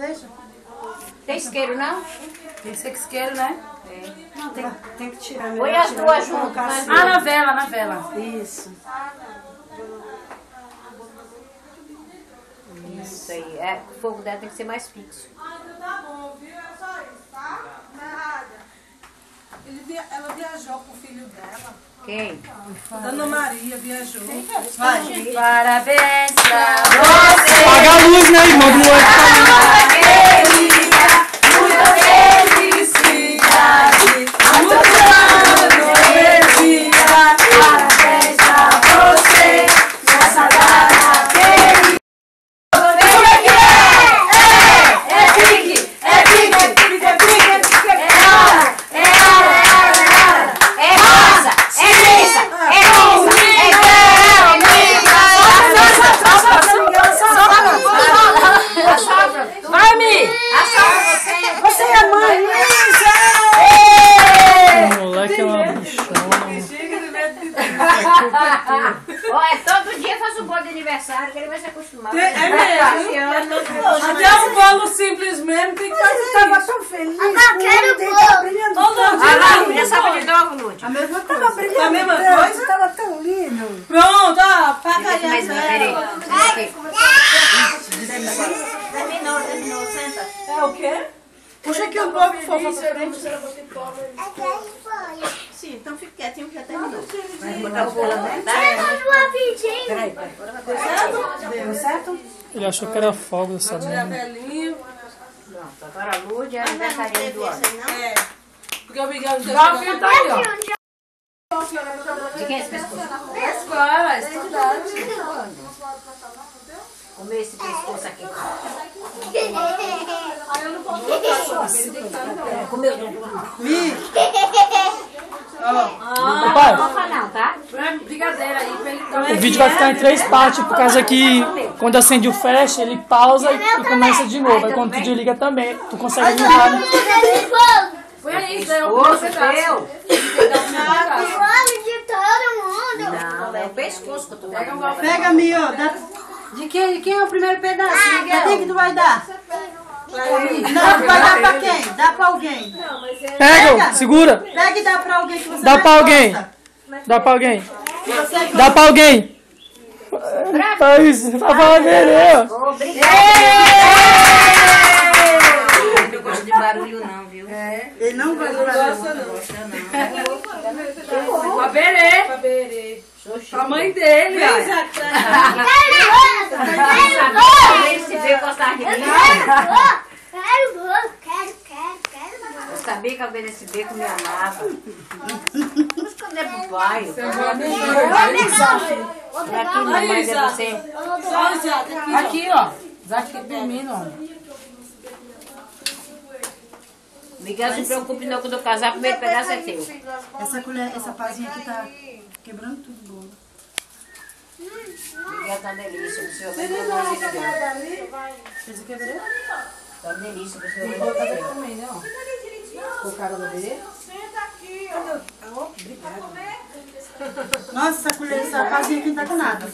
deixa. Tem isqueiro, não? Tem que ser com isqueiro, né? É. Não, tem que tirar. Põe as duas juntas. Ah, na vela, na vela. Isso. Isso aí. É, o fogo dela tem que ser mais fixo. Tá bom, viu? É só isso, tá? Não é nada. Ela viajou com o filho dela. Quem? Ana Maria viajou. Vai. Parabéns pra Apaga a luz, né, irmão? Do outro. muita felicidade. Muito ano, felicidade. Parabéns pra você. Nossa data querida. Como é que é? É pique, é pique, é pique, é pique, é rosa! É mesa! É rosa! Vai, Mi! Você é mãe, O moleque é uma bichona. Ó, é todo dia faz um bolo de aniversário que ele vai se acostumar. É mesmo? Até um bolo simples mesmo tem que Você fazer estava isso. tão feliz. quero Ele bolo. tava brilhando Todo tanto. dia. Ah lá, já sabe de novo, Lúcio. A mesma coisa. Tava brilhando A mesma tanto, coisa? Tava tão lindo. Pronto, ó, paga aí a Mas, peraí. vela. Terminou, senta. É o quê? Puxa aqui um pouco, fofa, pra frente. Sim, então fique quietinho que já terminou. Vai botar o bolo, né? Peraí. Deu certo? Ele achou que era fogo dessa Tirar a merda. velinha. Pronto, agora a Lúcia é aniversariante do ano. É. Porque o Miguel já Igual o filho tá aí, ó. De quem é esse pescoço? escola, estudante. Comer esse pescoço aqui. Comeu tudo. Pai, Não fofa não, tá? Brigadeira aí pra ele o vídeo vai ficar em 3 partes, por causa que quando acende o flash, ele pausa e começa de novo. Aí quando tu desliga também, tu consegue ligar, né? Foi aí, deu um Pescoço pedaço. teu. De todo mundo. Não, é o pescoço que eu tô falando. Pega, Mio. De quem é o primeiro pedaço? De quem que tu vai dar? Não, tu vai dar pra quem? Dá pra alguém. Pega, segura. Pega e dá pra alguém que você Dá mais pra alguém. gosta. Dá pra alguém. Que você Dá pra alguém. É isso, tá falando dele, ó. Obrigada. Eu não gosto de barulho não, viu? Ele não gosta de fazer. Não gosta não. Pra Berê. Pra Berê. Pra mãe dele, ó. Ele se vê gostar de mim. Eu sabia que a BNSB me amava. Vamos esconder pro pai. Pra que mamãe de você? Só o Isaac aqui. Aqui, ó. Isaac dormindo, ó. Miguel, não se preocupe não, quando eu casar, o primeiro pedaço é teu. Essa colher, essa pazinha aqui tá quebrando tudo o bolo. Miguel tá uma delícia, o senhor vai comer uma delícia. Fez o quebrou? Tá uma delícia, o senhor vai comer. Comendo, ó. O cara da Berê. Nossa, essa colher, essa pazinha aqui não tá com nada.